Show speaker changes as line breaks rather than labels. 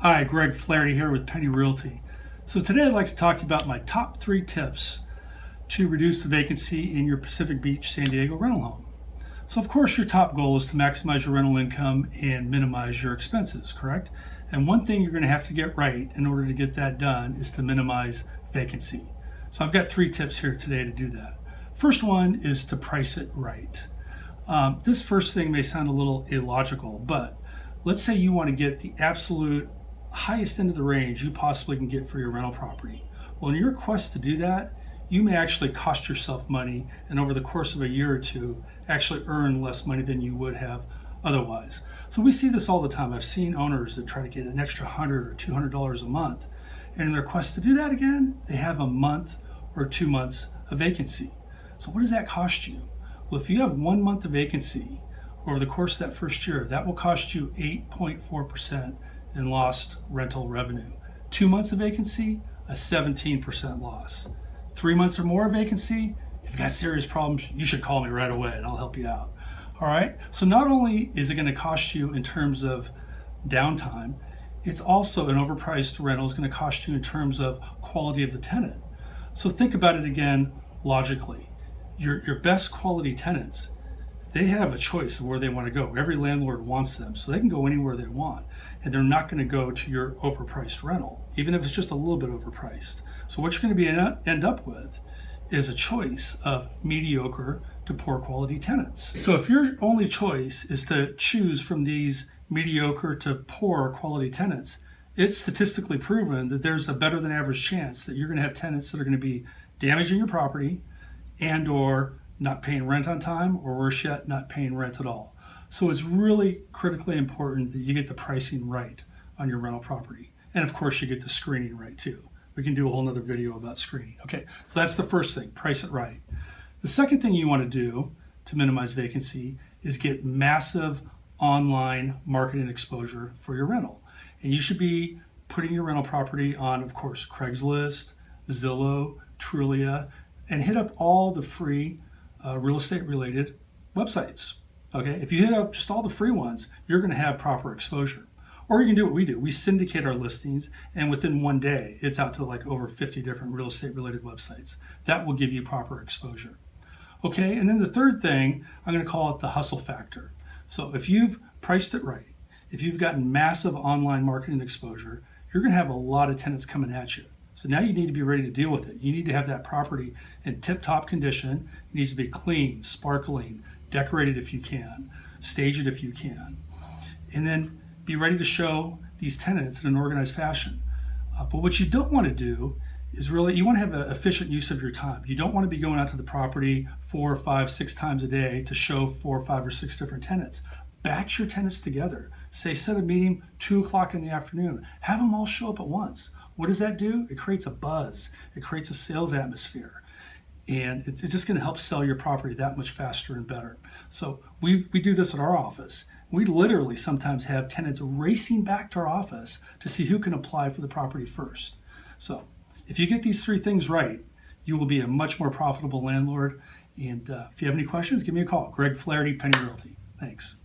Hi, Greg Flaherty here with Penny Realty. So today I'd like to talk to you about my top 3 tips to reduce the vacancy in your Pacific Beach, San Diego rental home. So of course your top goal is to maximize your rental income and minimize your expenses, correct? And one thing you're going to have to get right in order to get that done is to minimize vacancy. So I've got 3 tips here today to do that. First one is to price it right. This first thing may sound a little illogical, but let's say you want to get the absolute highest end of the range you possibly can get for your rental property. Well, in your quest to do that, you may actually cost yourself money, and over the course of a year or two, actually earn less money than you would have otherwise. So we see this all the time. I've seen owners that try to get an extra $100 or $200 a month, and in their quest to do that again, they have a month or 2 months of vacancy. So what does that cost you? Well, if you have 1 month of vacancy over the course of that first year, that will cost you 8.4% in lost rental revenue. 2 months of vacancy, a 17% loss. 3 months or more of vacancy, if you've got serious problems, you should call me right away and I'll help you out. All right, so not only is it going to cost you in terms of downtime, it's also an overpriced rental is going to cost you in terms of quality of the tenant. So think about it again logically. Your best quality tenants, they have a choice of where they want to go. Every landlord wants them, so they can go anywhere they want. And they're not going to go to your overpriced rental, even if it's just a little bit overpriced. So what you're going to end up with is a choice of mediocre to poor quality tenants. So if your only choice is to choose from these mediocre to poor quality tenants, it's statistically proven that there's a better than average chance that you're going to have tenants that are going to be damaging your property and or not paying rent on time, or worse yet, not paying rent at all. So it's really critically important that you get the pricing right on your rental property. And of course you get the screening right too. We can do a whole nother video about screening. Okay, so that's the first thing, price it right. The second thing you want to do to minimize vacancy is get massive online marketing exposure for your rental. And you should be putting your rental property on, of course, Craigslist, Zillow, Trulia, and hit up all the free real estate related websites. Okay, if you hit up just all the free ones, you're going to have proper exposure. Or you can do what we do. We syndicate our listings, and within 1 day, it's out to like over 50 different real estate related websites. That will give you proper exposure. Okay, and then the third thing, I'm going to call it the hustle factor. So if you've priced it right, if you've gotten massive online marketing exposure, you're going to have a lot of tenants coming at you. So now you need to be ready to deal with it. You need to have that property in tip-top condition. It needs to be clean, sparkling, decorated if you can, stage it if you can. And then be ready to show these tenants in an organized fashion. But what you don't want to do is really, you want to have an efficient use of your time. You don't want to be going out to the property 4 or 5, 6 times a day to show 4, 5, or 6 different tenants. Batch your tenants together. Say set a meeting 2 o'clock in the afternoon. Have them all show up at once. What does that do? It creates a buzz. It creates a sales atmosphere. And it's just going to help sell your property that much faster and better. So we do this at our office. We literally sometimes have tenants racing back to our office to see who can apply for the property first. So if you get these 3 things right, you will be a much more profitable landlord. And if you have any questions, give me a call. Greg Flaherty, Penny Realty. Thanks.